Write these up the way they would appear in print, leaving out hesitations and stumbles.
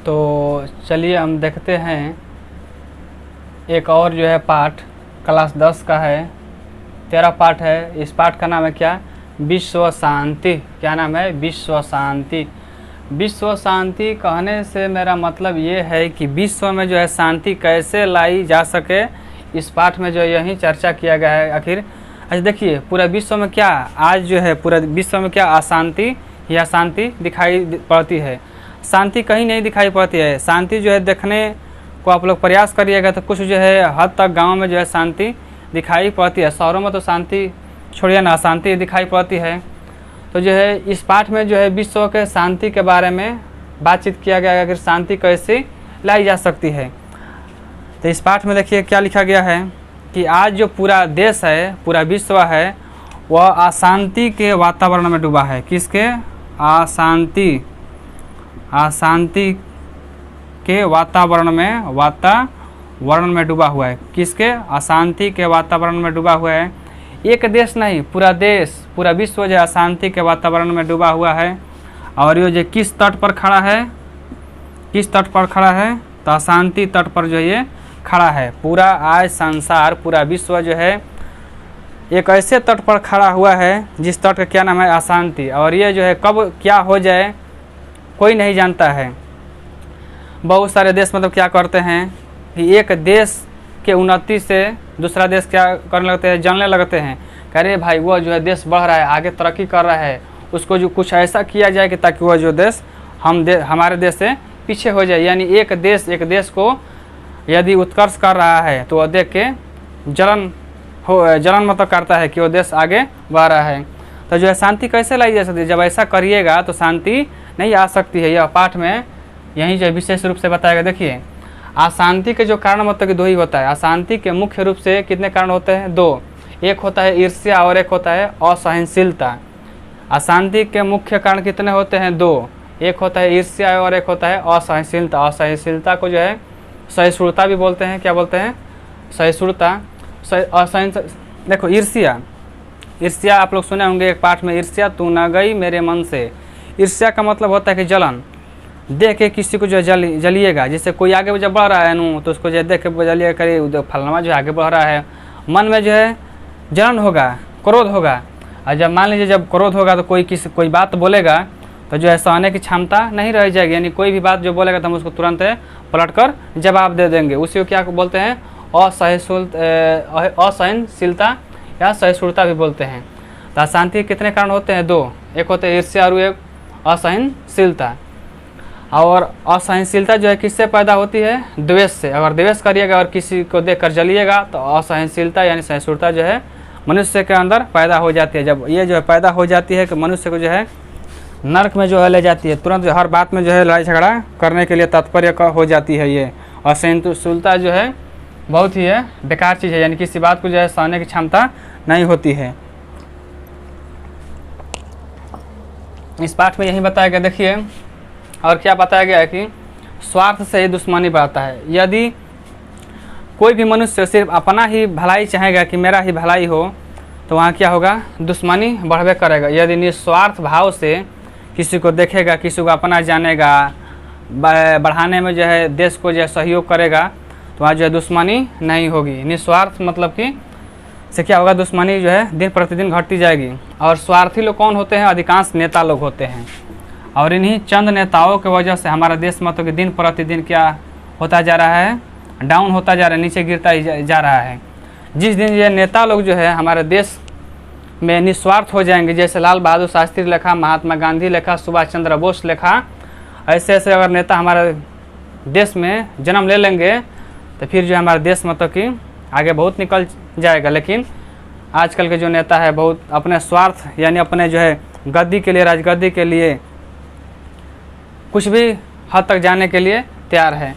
तो चलिए हम देखते हैं एक और जो है पाठ क्लास 10 का है, 13 पाठ है। इस पाठ का नाम है क्या? विश्व शांति। क्या नाम है? विश्व शांति। विश्व शांति कहने से मेरा मतलब ये है कि विश्व में जो है शांति कैसे लाई जा सके, इस पाठ में जो यही चर्चा किया गया है। आखिर अच्छा देखिए, पूरा विश्व में क्या आज जो है पूरा विश्व में क्या अशांति या शांति दिखाई पड़ती है? शांति कहीं नहीं दिखाई पड़ती है। शांति जो है देखने को आप लोग प्रयास करिएगा तो कुछ जो है हद तक गांव में जो है शांति दिखाई पड़ती है। शहरों में तो शांति छोड़िए ना, अशांति दिखाई पड़ती है। तो जो है इस पाठ में जो है विश्व के शांति के बारे में बातचीत किया गया है कि शांति कैसे लाई जा सकती है। तो इस पाठ में देखिए क्या लिखा गया है कि आज जो पूरा देश है, पूरा विश्व है, वह अशांति के वातावरण में डूबा है। किसके? अशांति के वातावरण में डूबा हुआ है। किसके? अशांति के वातावरण में डूबा हुआ है। एक देश नहीं, पूरा देश, पूरा विश्व जो अशांति के वातावरण में डूबा हुआ है। और ये जो किस तट पर खड़ा है? किस तट पर खड़ा है? तो अशांति तट पर जो ये खड़ा है। पूरा आज संसार, पूरा विश्व जो है एक ऐसे तट पर खड़ा हुआ है जिस तट का क्या नाम है? अशांति। और ये जो है कब क्या हो जाए कोई नहीं जानता है। बहुत सारे देश मतलब क्या करते हैं कि एक देश के उन्नति से दूसरा देश क्या करने लगते हैं? जलने लगते हैं। कह रहे भाई वो जो है देश बढ़ रहा है, आगे तरक्की कर रहा है, उसको जो कुछ ऐसा किया जाए कि ताकि वह जो देश हमारे देश से पीछे हो जाए। यानी एक देश को यदि उत्कर्ष कर रहा है तो वह देख के जलन मतलब करता है कि वो देश आगे बढ़ रहा है। तो जो है शांति कैसे लाई जा सकती है? जब ऐसा करिएगा तो शांति नहीं आ सकती है। यह पाठ में यहीं जो विशेष रूप से बताया गया। देखिए, अशांति के जो कारण मतलब कि दो ही होता है। अशांति के मुख्य रूप से कितने कारण होते हैं? दो। एक होता है ईर्ष्या और एक होता है असहनशीलता। अशांति के मुख्य कारण कितने होते हैं? दो। एक होता है ईर्ष्या और एक होता है असहनशीलता। असहनशीलता को जो है सहिष्णुता भी बोलते हैं। क्या बोलते हैं? सहिष्णुता। देखो ईर्ष्या आप लोग सुने होंगे एक पाठ में, ईर्ष्या तू न गई मेरे मन से। ईर्ष्या का मतलब होता है कि जलन। देख के किसी को जो जलिएगा, जैसे कोई आगे जब बढ़ रहा है नू तो उसको जो देख के जलिएगा, करे फलना जो आगे बढ़ रहा है, मन में जो है जलन होगा, क्रोध होगा। और जब मान लीजिए जब क्रोध होगा तो कोई बात बोलेगा तो जो है सहने की क्षमता नहीं रह जाएगी। यानी कोई भी बात जो बोलेगा तो हम उसको तुरंत पलट कर जवाब दे देंगे। उसी को क्या बोलते हैं? असहनशीलता या सहिष्णुता भी बोलते हैं। तो अशांति के कितने कारण होते हैं? दो। एक होते हैं ईर्ष्या और एक असहनशीलता। और असहनशीलता जो है किससे पैदा होती है? द्वेष से। अगर द्वेष करिएगा और किसी को देखकर जलिएगा तो असहनशीलता यानी सहिष्णुता जो है मनुष्य के अंदर पैदा हो जाती है। जब ये जो है पैदा हो जाती है कि मनुष्य को जो है नरक में जो है ले जाती है। तुरंत हर बात में जो है लड़ाई झगड़ा करने के लिए तत्पर्य हो जाती है। ये असहनशीलता जो है बहुत ही है बेकार चीज़ है। यानी किसी बात को जो है सहने की क्षमता नहीं होती है। इस पाठ में यही बताया गया। देखिए और क्या बताया गया है कि स्वार्थ से ही दुश्मनी बढ़ता है। यदि कोई भी मनुष्य सिर्फ अपना ही भलाई चाहेगा कि मेरा ही भलाई हो तो वहाँ क्या होगा? दुश्मनी बढ़बे करेगा। यदि निस्वार्थ भाव से किसी को देखेगा, किसी को अपना जानेगा, बढ़ाने में जो है देश को जो है सहयोग करेगा तो वहाँ जो है दुश्मनी नहीं होगी। निस्वार्थ मतलब कि से क्या होगा? दुश्मनी जो है दिन प्रतिदिन घटती जाएगी। और स्वार्थी लोग कौन होते हैं? अधिकांश नेता लोग होते हैं। और इन्हीं चंद नेताओं की वजह से हमारा देश मतलब कि दिन प्रतिदिन क्या होता जा रहा है? डाउन होता जा रहा है, नीचे गिरता जा रहा है। जिस दिन ये नेता लोग जो है हमारे देश में निस्वार्थ हो जाएंगे, जैसे लाल बहादुर शास्त्री लेखा, महात्मा गांधी लेखा, सुभाष चंद्र बोस लेखा, ऐसे ऐसे अगर नेता हमारे देश में जन्म ले लेंगे तो फिर जो हमारा देश मतलब कि आगे बहुत निकल जाएगा। लेकिन आजकल के जो नेता है बहुत अपने स्वार्थ यानी अपने जो है गद्दी के लिए, राजगद्दी के लिए कुछ भी हद तक जाने के लिए तैयार है।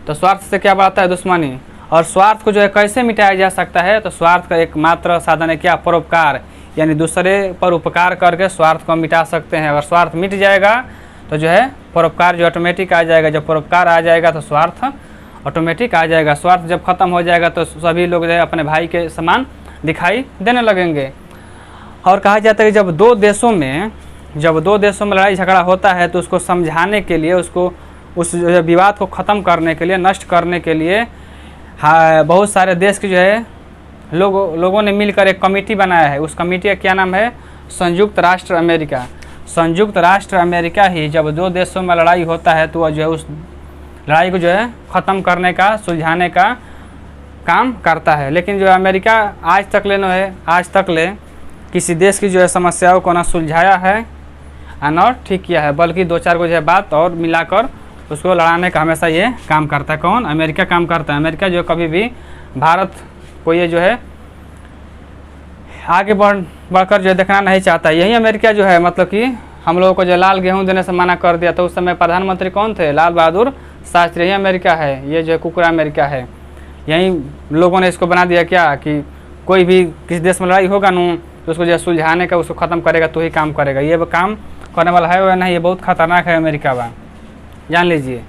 तो स्वार्थ से क्या बढ़ता है? दुश्मनी। और स्वार्थ को जो है कैसे मिटाया जा सकता है? तो स्वार्थ का एकमात्र साधन है क्या? परोपकार। यानी दूसरे पर उपकार करके स्वार्थ को मिटा सकते हैं। अगर स्वार्थ मिट जाएगा तो जो है परोपकार जो ऑटोमेटिक आ जाएगा। जब परोपकार आ जाएगा तो स्वार्थ ऑटोमेटिक आ जाएगा। स्वार्थ जब खत्म हो जाएगा तो सभी लोग जो है अपने भाई के समान दिखाई देने लगेंगे। और कहा जाता है कि जब दो देशों में लड़ाई झगड़ा होता है तो उसको समझाने के लिए, उसको उस जो है विवाद को ख़त्म करने के लिए, नष्ट करने के लिए बहुत सारे देश के जो है लोगों ने मिलकर एक कमेटी बनाया है। उस कमेटी का क्या नाम है? संयुक्त राष्ट्र अमेरिका। संयुक्त राष्ट्र अमेरिका ही जब दो देशों में लड़ाई होता है तो वह जो है उस लड़ाई को जो है ख़त्म करने का, सुलझाने का काम करता है। लेकिन जो अमेरिका आज तक ले किसी देश की जो है समस्याओं को ना सुलझाया है और ठीक किया है, बल्कि दो चार को जो है बात और मिलाकर उसको लड़ाने का हमेशा ये काम करता है। कौन? अमेरिका काम करता है। अमेरिका जो कभी भी भारत को ये जो है आगे बढ़कर जो है देखना नहीं चाहता। यही अमेरिका जो है मतलब कि हम लोगों को जो लाल गेहूँ देने से मना कर दिया, तो उस समय प्रधानमंत्री कौन थे? लाल बहादुर शास्त्री। यही अमेरिका है, ये जो है कुकुरा अमेरिका है। यही लोगों ने इसको बना दिया क्या कि कोई भी किसी देश में लड़ाई होगा नू तो उसको जो है सुलझाने का, उसको ख़त्म करेगा तो ही काम करेगा। ये काम करने वाला है या नहीं, ये बहुत खतरनाक है अमेरिका बा, जान लीजिए।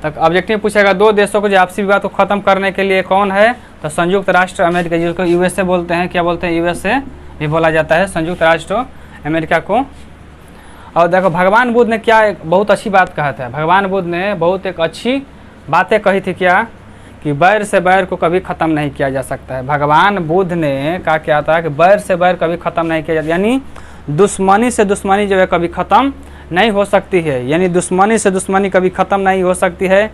तक ऑब्जेक्टिव पूछेगा दो देशों को जो आपसी विवाद को ख़त्म करने के लिए कौन है? तो संयुक्त राष्ट्र अमेरिका, जिसको यूएसए बोलते हैं। क्या बोलते हैं? यूएसए भी बोला जाता है, संयुक्त राष्ट्र अमेरिका को। और देखो भगवान बुद्ध ने क्या एक बहुत अच्छी बात कहा था। भगवान बुद्ध ने बहुत एक अच्छी बातें कही थी। क्या? कि बैर से बैर को कभी ख़त्म नहीं किया जा सकता है। भगवान बुद्ध ने कहा क्या था कि बैर से बैर कभी ख़त्म नहीं किया जाता, यानी दुश्मनी से दुश्मनी जो है कभी ख़त्म नहीं हो सकती है। यानी दुश्मनी से दुश्मनी कभी ख़त्म नहीं हो सकती है।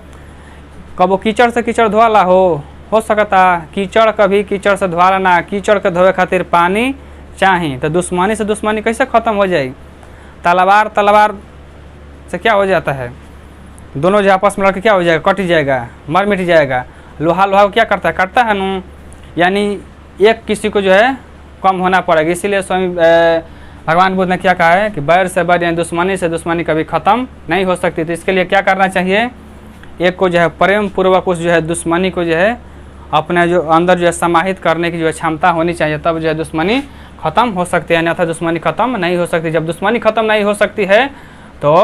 कब कीचड़ से कीचड़ धोला हो सकता, कीचड़ कभी कीचड़ से धोला ना, कीचड़ के धोए खातिर पानी चाहिए। तो दुश्मनी से दुश्मनी कैसे ख़त्म हो जाएगी? तलवार से क्या हो जाता है? दोनों जो आपस में लड़के क्या हो जाएगा? कट जाएगा, मर मिट जाएगा। लोहा को क्या करता है? काटता है नू। यानी एक किसी को जो है कम होना पड़ेगा। इसीलिए स्वामी भगवान बुद्ध ने क्या कहा है कि बैर से बैर यानी दुश्मनी से दुश्मनी कभी ख़त्म नहीं हो सकती। तो इसके लिए क्या करना चाहिए? एक को जो है प्रेम पूर्वक उस जो है दुश्मनी को जो है अपने जो अंदर जो है समाहित करने की जो है क्षमता होनी चाहिए, तब जो है दुश्मनी ख़त्म हो सकती है, अन्यथा दुश्मनी ख़त्म नहीं हो सकती। जब दुश्मनी ख़त्म नहीं हो सकती है तो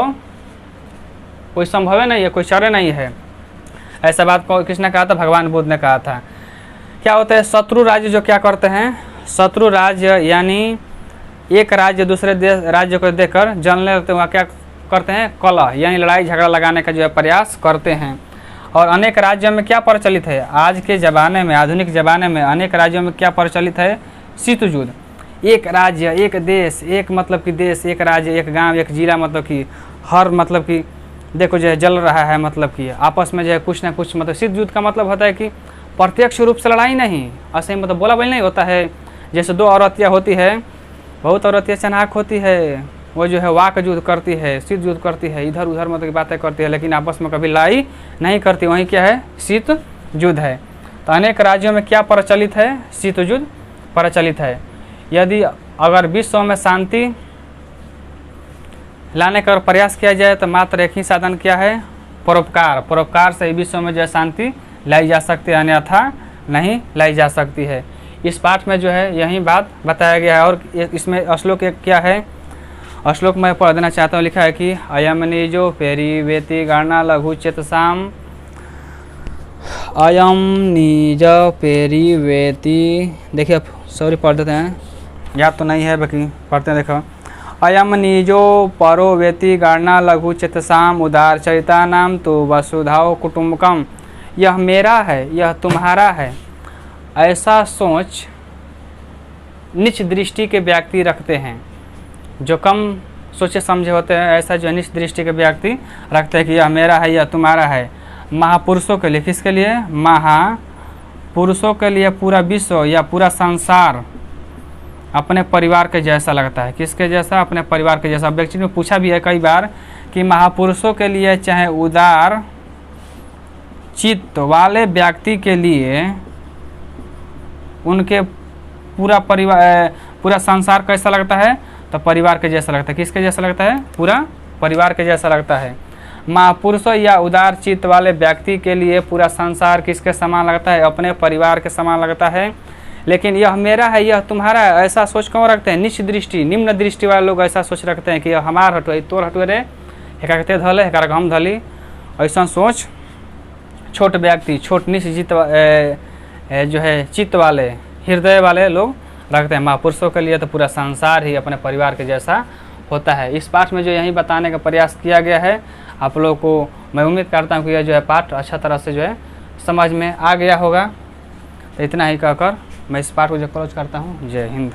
कोई संभव नहीं है, कोई चारे नहीं है। ऐसा बात को किसने कहा था? भगवान बुद्ध ने कहा था। क्या होता है? शत्रु राज्य जो क्या करते हैं? शत्रु राज्य यानी एक राज्य दूसरे राज्य को देखकर जलने लगते हैं, वहाँ क्या करते हैं? कलह यानी लड़ाई झगड़ा लगाने का जो है प्रयास करते हैं। और अनेक राज्यों में क्या प्रचलित है? आज के ज़माने में, आधुनिक ज़माने में अनेक राज्यों में क्या प्रचलित है? शीत युद्ध। एक राज्य, एक देश, एक मतलब कि देश, एक राज्य, एक गांव, एक जिला, मतलब कि हर मतलब कि देखो जो है जल रहा है, मतलब कि आपस में जो है कुछ ना कुछ, मतलब शीत युद्ध का मतलब होता है कि प्रत्यक्ष रूप से लड़ाई नहीं, ऐसे मतलब बोला बोली नहीं होता है। जैसे दो औरतियाँ होती है, बहुत औरतियाँ चनाक होती है, वो जो है वाक युद्ध करती है, शीत युद्ध करती है, इधर उधर मतलब बातें करती है, लेकिन आपस में कभी लड़ाई नहीं करती। वहीं क्या है? शीत युद्ध है। तो अनेक राज्यों में क्या प्रचलित है? शीत युद्ध प्रचलित है। यदि अगर विश्व में शांति लाने का प्रयास किया जाए तो मात्र एक ही साधन क्या है? परोपकार। परोपकार से विश्व में जो है शांति लाई जा सकती है, अन्यथा नहीं लाई जा सकती है। इस पाठ में जो है यही बात बताया गया है। और इसमें श्लोक एक क्या है? श्लोक मैं पढ़ देना चाहता हूँ। लिखा है कि अयम निजो पेरी वेति गणना लघु चेतसाम, अयम निज पेरी वेति, देखिए सॉरी पढ़ देते हैं, याद तो नहीं है बाकी पढ़ते हैं। देखो, अयम निजो परो वेति गणना लघु चेतसाम उदार चरिता नाम तो वसुधाओ कुटुम्बकम। यह मेरा है, यह तुम्हारा है, ऐसा सोच नीच दृष्टि के व्यक्ति रखते हैं। जो कम सोचे समझे होते हैं, ऐसा जो नीच दृष्टि के व्यक्ति रखते हैं कि यह मेरा है, यह तुम्हारा है। महापुरुषों के लिए, किसके लिए? महापुरुषों के लिए पूरा विश्व या पूरा संसार अपने परिवार के जैसा लगता है। किसके जैसा? अपने परिवार के जैसा। व्यक्ति ने पूछा भी है कई बार कि महापुरुषों के लिए चाहे उदार चित्त वाले व्यक्ति के लिए उनके पूरा परिवार, पूरा संसार कैसा लगता है? तो परिवार के जैसा लगता है। किसके जैसा लगता है? पूरा परिवार के जैसा लगता है। महापुरुषों या उदार चित्त वाले व्यक्ति के लिए पूरा संसार किसके समान लगता है? अपने परिवार के समान लगता है। लेकिन यह मेरा है, यह तुम्हारा है, ऐसा सोच क्यों रखते हैं? नीच दृष्टि, निम्न दृष्टि वाले लोग ऐसा सोच रखते हैं कि यह हमार हटुए, तोर हटुए रे, एकते धले एक हम धली। ऐसा सोच छोट व्यक्ति, छोट नीच जो है चित्त वाले, हृदय वाले लोग रखते हैं। महापुरुषों के लिए तो पूरा संसार ही अपने परिवार के जैसा होता है। इस पाठ में जो यही बताने का प्रयास किया गया है, आप लोगों को मैं उम्मीद करता हूँ कि यह जो है पाठ अच्छा तरह से जो है समझ में आ गया होगा। तो इतना ही कहकर मैं इस पाठ को जो क्लोज करता हूँ। जय हिंद।